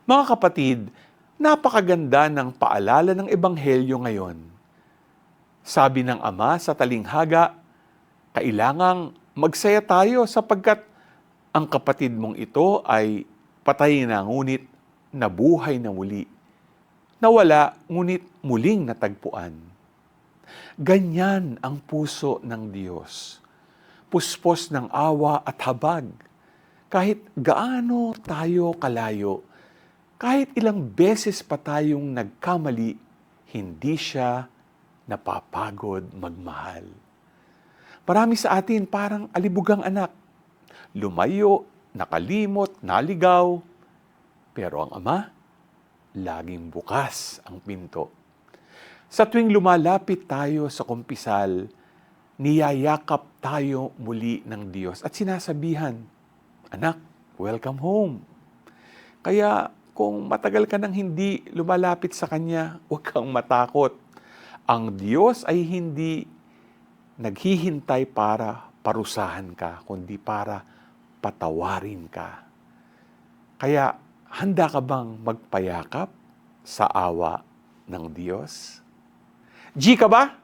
Mga kapatid, napakaganda ng paalala ng Ebanghelyo ngayon. Sabi ng Ama sa talinghaga, kailangang magsaya tayo sapagkat ang kapatid mong ito ay patay na ngunit nabuhay na muli. Nawala ngunit muling natagpuan. Ganyan ang puso ng Diyos. Puspos ng awa at habag. Kahit gaano tayo kalayo, kahit ilang beses pa tayong nagkamali, hindi siya napapagod magmahal. Marami sa atin parang alibugang anak. Lumayo, nakalimot, naligaw. Pero ang Ama, laging bukas ang pinto. Sa tuwing lumalapit tayo sa kumpisal, niyayakap tayo muli ng Diyos at sinasabihan, "Anak, welcome home." Kaya kung matagal ka nang hindi lumalapit sa Kanya, huwag kang matakot. Ang Diyos ay hindi naghihintay para parusahan ka, kundi para patawarin ka. Kaya handa ka bang magpayakap sa awa ng Diyos? G ka ba?